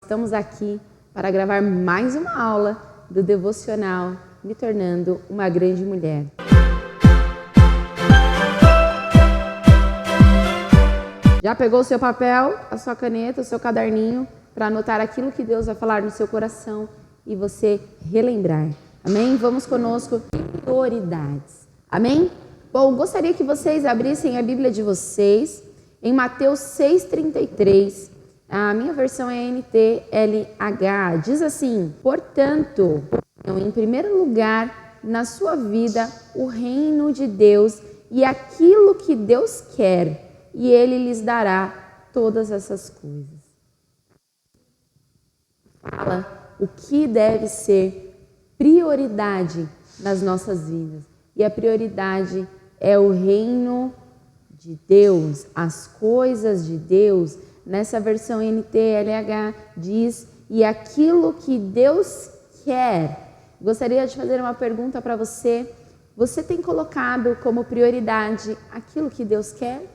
estamos aqui para gravar mais uma aula do devocional Me Tornando uma Grande Mulher. Já pegou o seu papel, a sua caneta, o seu caderninho para anotar aquilo que Deus vai falar no seu coração e você relembrar? Amém? Vamos conosco. Prioridades. Amém? Bom, gostaria que vocês abrissem a Bíblia de vocês em Mateus 6,33. A minha versão é NTLH. Diz assim: portanto, em primeiro lugar na sua vida o reino de Deus e aquilo que Deus quer, e Ele lhes dará todas essas coisas. Fala o que deve ser prioridade nas nossas vidas. E a prioridade é o reino de Deus, as coisas de Deus. Nessa versão NTLH diz, e aquilo que Deus quer. Gostaria de fazer uma pergunta para você. Você tem colocado como prioridade aquilo que Deus quer?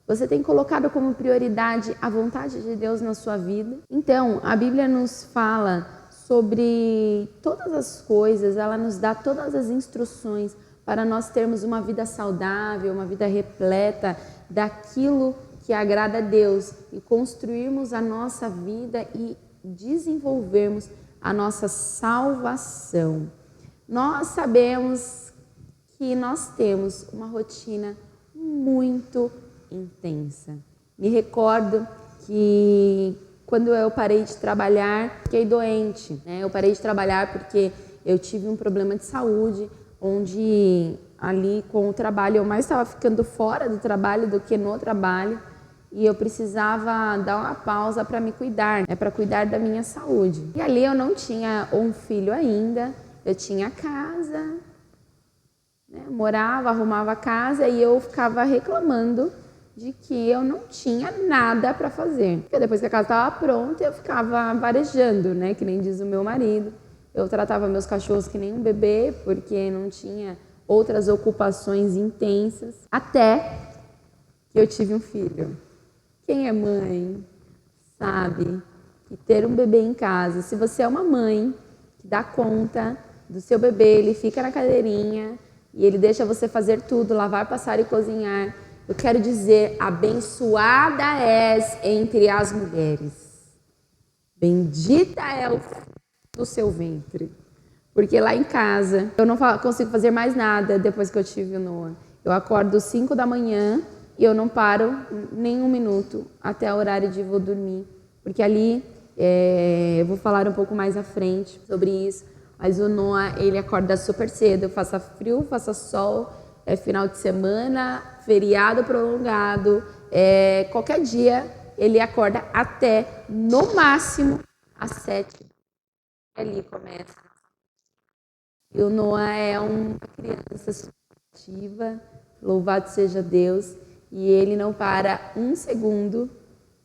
Você tem colocado como prioridade a vontade de Deus na sua vida? Então, a Bíblia nos fala sobre todas as coisas, ela nos dá todas as instruções para nós termos uma vida saudável, uma vida repleta daquilo que agrada a Deus e construirmos a nossa vida e desenvolvermos a nossa salvação. Nós sabemos que nós temos uma rotina muito intensa. Me recordo que quando eu parei de trabalhar, fiquei doente, né? Eu parei de trabalhar porque eu tive um problema de saúde, onde ali com o trabalho eu mais estava ficando fora do trabalho do que no trabalho, e eu precisava dar uma pausa para me cuidar, né? Para cuidar da minha saúde. E ali eu não tinha um filho ainda, eu tinha casa, né? Morava, arrumava a casa e eu ficava reclamando de que eu não tinha nada para fazer. Porque depois que a casa estava pronta, eu ficava varejando, né? Que nem diz o meu marido. Eu tratava meus cachorros que nem um bebê, porque não tinha outras ocupações intensas. Até que eu tive um filho. Quem é mãe sabe que ter um bebê em casa, se você é uma mãe que dá conta do seu bebê, ele fica na cadeirinha e ele deixa você fazer tudo, lavar, passar e cozinhar. Eu quero dizer, abençoada és entre as mulheres. Bendita é o fruto do seu ventre. Porque lá em casa, eu não consigo fazer mais nada depois que eu tive o Noah. Eu acordo 5 da manhã e eu não paro nem um minuto até o horário de vou dormir. Porque ali, eu vou falar um pouco mais à frente sobre isso, mas o Noah, ele acorda super cedo, faça frio, faça sol, final de semana, feriado prolongado, qualquer dia ele acorda até, no máximo, às 7. Ali começa. E o Noah é uma criança ativa, louvado seja Deus, e ele não para um segundo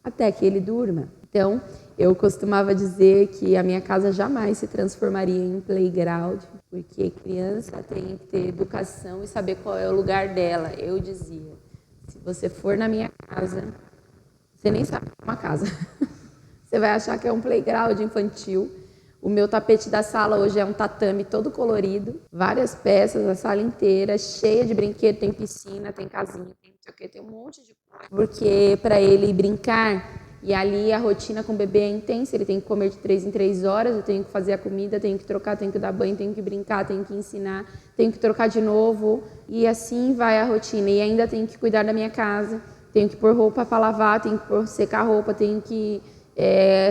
até que ele durma. Então, eu costumava dizer que a minha casa jamais se transformaria em playground, porque criança tem que ter educação e saber qual é o lugar dela. Eu dizia, se você for na minha casa, você nem sabe que é uma casa. Você vai achar que é um playground infantil. O meu tapete da sala hoje é um tatame todo colorido, várias peças, a sala inteira, cheia de brinquedo, tem piscina, tem casinha, tem não sei o quê, tem um monte de coisa. Porque para ele brincar, e ali a rotina com o bebê é intensa, ele tem que comer de 3 em 3 horas, eu tenho que fazer a comida, tenho que trocar, tenho que dar banho, tenho que brincar, tenho que ensinar, tenho que trocar de novo, e assim vai a rotina. E ainda tenho que cuidar da minha casa, tenho que pôr roupa para lavar, tenho que pôr secar roupa, tenho que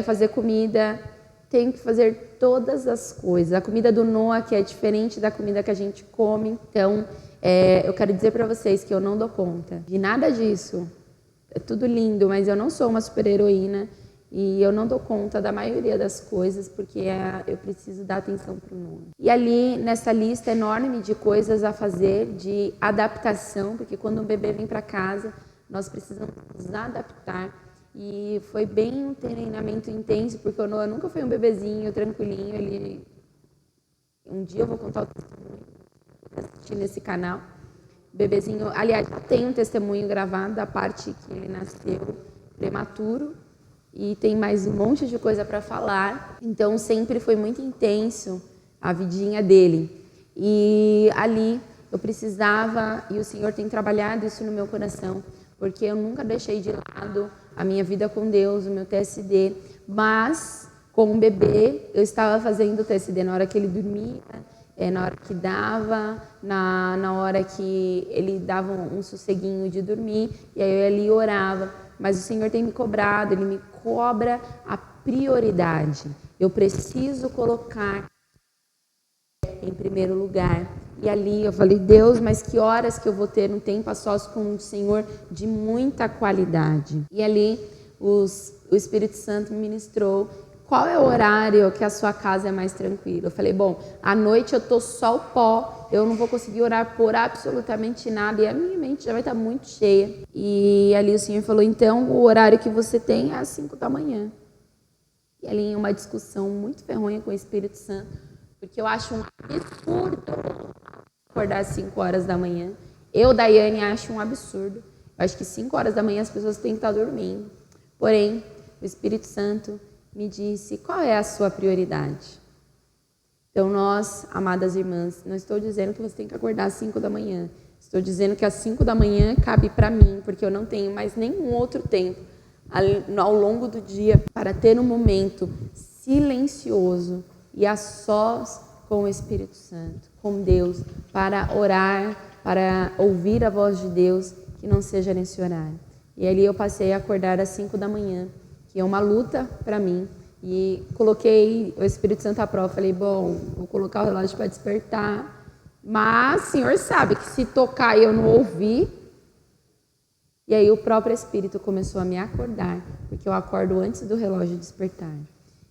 fazer comida, tenho que fazer todas as coisas. A comida do Noah, que é diferente da comida que a gente come. Então, eu quero dizer para vocês que eu não dou conta de nada disso. É tudo lindo, mas eu não sou uma super-heroína e eu não dou conta da maioria das coisas porque eu preciso dar atenção para o Noah. E ali, nessa lista enorme de coisas a fazer, de adaptação, porque quando um bebê vem para casa, nós precisamos nos adaptar. E foi bem um treinamento intenso, porque o Noah nunca foi um bebezinho tranquilinho. Um dia eu vou contar o testemunho assistir nesse canal. Bebezinho, aliás, tem um testemunho gravado da parte que ele nasceu prematuro e tem mais um monte de coisa para falar. Então sempre foi muito intenso a vidinha dele. E ali eu precisava, e o Senhor tem trabalhado isso no meu coração, porque eu nunca deixei de lado a minha vida com Deus, o meu TSD, mas com um bebê eu estava fazendo o TSD na hora que ele dormia, na hora que dava, na hora que ele dava um sosseguinho de dormir, e aí eu ali orava. Mas o Senhor tem me cobrado, Ele me cobra a prioridade. Eu preciso colocar em primeiro lugar. E ali eu falei, Deus, mas que horas que eu vou ter um tempo a sós com o Senhor de muita qualidade. E ali o Espírito Santo me ministrou. Qual é o horário que a sua casa é mais tranquila? Eu falei, bom, à noite eu tô só o pó, eu não vou conseguir orar por absolutamente nada e a minha mente já vai estar muito cheia. E ali o Senhor falou, então o horário que você tem é às 5 da manhã. E ali em uma discussão muito ferronha com o Espírito Santo, porque eu acho um absurdo acordar às 5 horas da manhã. Eu, Daiane, acho um absurdo. Eu acho que 5 horas da manhã as pessoas têm que estar dormindo. Porém, o Espírito Santo me disse, qual é a sua prioridade? Então nós, amadas irmãs, não estou dizendo que você tem que acordar às 5 da manhã. Estou dizendo que às 5 da manhã cabe para mim, porque eu não tenho mais nenhum outro tempo ao longo do dia para ter um momento silencioso e a sós com o Espírito Santo, com Deus, para orar, para ouvir a voz de Deus, que não seja nesse horário. E ali eu passei a acordar às 5 da manhã, que é uma luta para mim, e coloquei o Espírito Santo à prova. Falei, bom, vou colocar o relógio para despertar, mas o Senhor sabe que se tocar e eu não ouvir. E aí o próprio Espírito começou a me acordar, porque eu acordo antes do relógio despertar.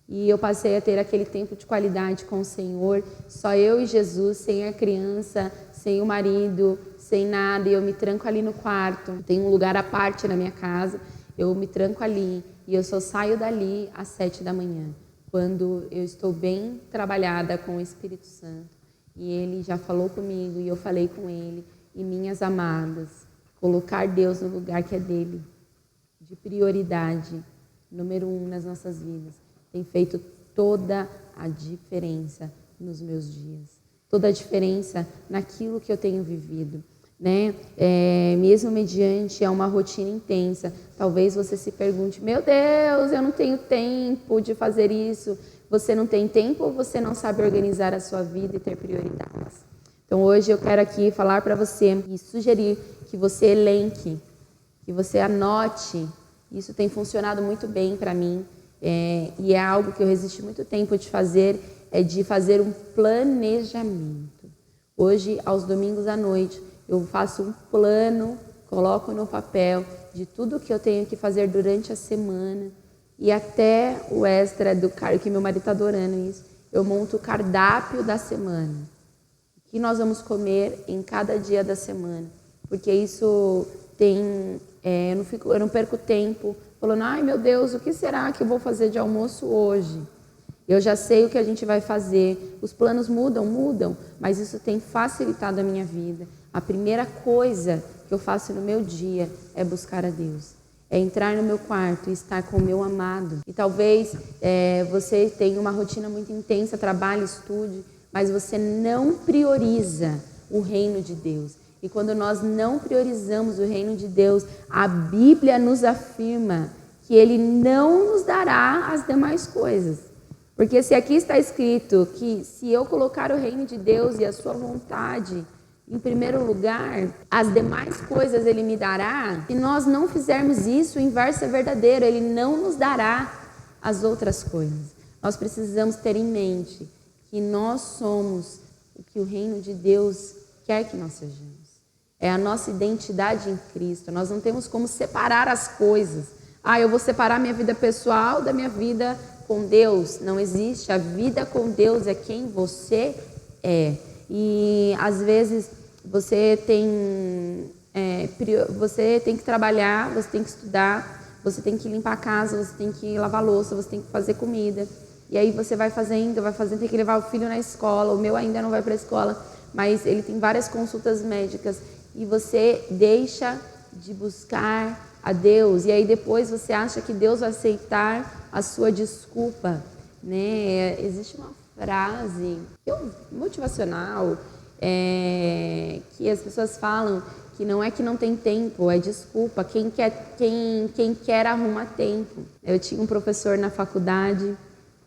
E eu passei a ter aquele tempo de qualidade com o Senhor, só eu e Jesus, sem a criança, sem o marido, sem nada, e eu me tranco ali no quarto. Tem um lugar à parte na minha casa, eu me tranco ali. E eu só saio dali às 7 da manhã, quando eu estou bem trabalhada com o Espírito Santo. E Ele já falou comigo e eu falei com Ele. E minhas amadas, colocar Deus no lugar que é dele, de prioridade, número 1 nas nossas vidas, tem feito toda a diferença nos meus dias. Toda a diferença naquilo que eu tenho vivido. Né? Mesmo mediante uma rotina intensa, talvez você se pergunte, meu Deus, eu não tenho tempo de fazer isso. Você não tem tempo ou você não sabe organizar a sua vida e ter prioridades? Então hoje eu quero aqui falar para você e sugerir que você elenque, que você anote. Isso tem funcionado muito bem para mim, e é algo que eu resisti muito tempo de fazer, de fazer um planejamento. Hoje, aos domingos à noite, eu faço um plano, coloco no papel de tudo que eu tenho que fazer durante a semana e até o extra do que meu marido está adorando isso. Eu monto o cardápio da semana. O que nós vamos comer em cada dia da semana. Porque isso tem... eu não perco tempo falando, ai meu Deus, o que será que eu vou fazer de almoço hoje? Eu já sei o que a gente vai fazer. Os planos mudam, mas isso tem facilitado a minha vida. A primeira coisa que eu faço no meu dia é buscar a Deus. É entrar no meu quarto e estar com o meu amado. E talvez você tenha uma rotina muito intensa, trabalho, estude, mas você não prioriza o reino de Deus. E quando nós não priorizamos o reino de Deus, a Bíblia nos afirma que Ele não nos dará as demais coisas. Porque se aqui está escrito que se eu colocar o reino de Deus e a sua vontade em primeiro lugar, as demais coisas Ele me dará. Se nós não fizermos isso, o inverso é verdadeiro, Ele não nos dará as outras coisas. Nós precisamos ter em mente que nós somos o que o reino de Deus quer que nós sejamos. É a nossa identidade em Cristo. Nós não temos como separar as coisas. Eu vou separar minha vida pessoal da minha vida com Deus. Não existe. A vida com Deus é quem você é. E às vezes você tem que trabalhar, você tem que estudar, você tem que limpar a casa, você tem que lavar louça, você tem que fazer comida. E aí você vai fazendo, tem que levar o filho na escola. O meu ainda não vai para a escola, mas ele tem várias consultas médicas. E você deixa de buscar a Deus, e aí depois você acha que Deus vai aceitar a sua desculpa, né? Existe uma frase motivacional que as pessoas falam que não é que não tem tempo, é desculpa. Quem quer arruma tempo. Eu tinha um professor na faculdade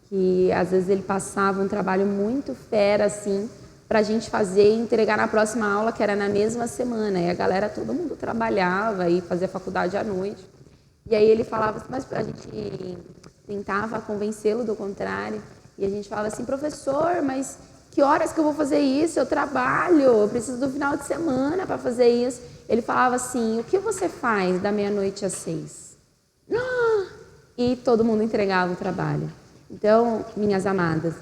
que às vezes ele passava um trabalho muito fera assim para a gente fazer e entregar na próxima aula, que era na mesma semana. E a galera, todo mundo trabalhava e fazia faculdade à noite. E aí ele falava, mas a gente tentava convencê-lo do contrário. E a gente falava assim, professor, mas que horas que eu vou fazer isso? Eu trabalho, eu preciso do final de semana para fazer isso. Ele falava assim, o que você faz da meia-noite às 6? E todo mundo entregava o trabalho. Então, minhas amadas,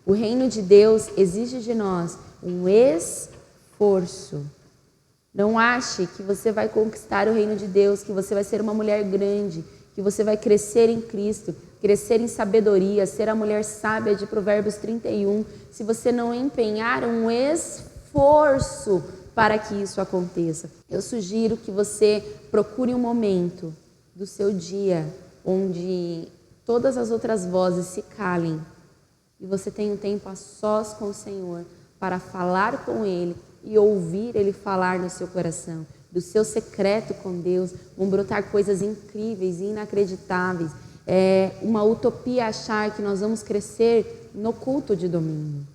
o reino de Deus exige de nós um esforço. Não ache que você vai conquistar o reino de Deus, que você vai ser uma mulher grande, que você vai crescer em Cristo, crescer em sabedoria, ser a mulher sábia de Provérbios 31, se você não empenhar um esforço para que isso aconteça. Eu sugiro que você procure um momento do seu dia onde todas as outras vozes se calem e você tem um tempo a sós com o Senhor para falar com Ele e ouvir Ele falar no seu coração. Do seu secreto com Deus vão brotar coisas incríveis e inacreditáveis. É uma utopia achar que nós vamos crescer no culto de domingo.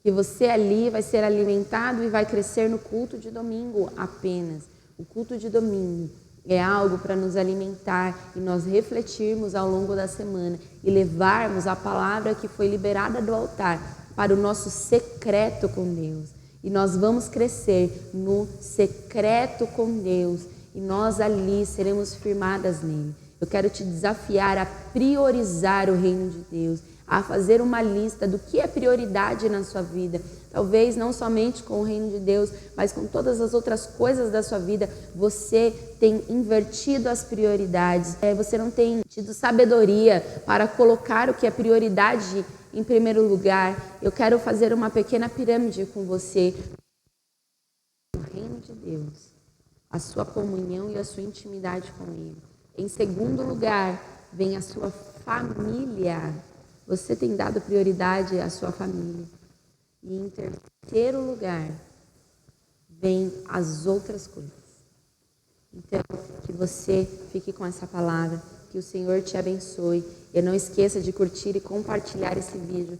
Que você ali vai ser alimentado e vai crescer no culto de domingo apenas. O culto de domingo é algo para nos alimentar e nós refletirmos ao longo da semana e levarmos a palavra que foi liberada do altar para o nosso secreto com Deus. E nós vamos crescer no secreto com Deus e nós ali seremos firmadas nele. Eu quero te desafiar a priorizar o reino de Deus, a fazer uma lista do que é prioridade na sua vida. Talvez não somente com o reino de Deus, mas com todas as outras coisas da sua vida. Você tem invertido as prioridades. Você não tem tido sabedoria para colocar o que é prioridade em primeiro lugar. Eu quero fazer uma pequena pirâmide com você. O reino de Deus, a sua comunhão e a sua intimidade com Ele. Em segundo lugar, vem a sua família. Você tem dado prioridade à sua família. E em terceiro lugar, vem as outras coisas. Então, que você fique com essa palavra, que o Senhor te abençoe. E não esqueça de curtir e compartilhar esse vídeo.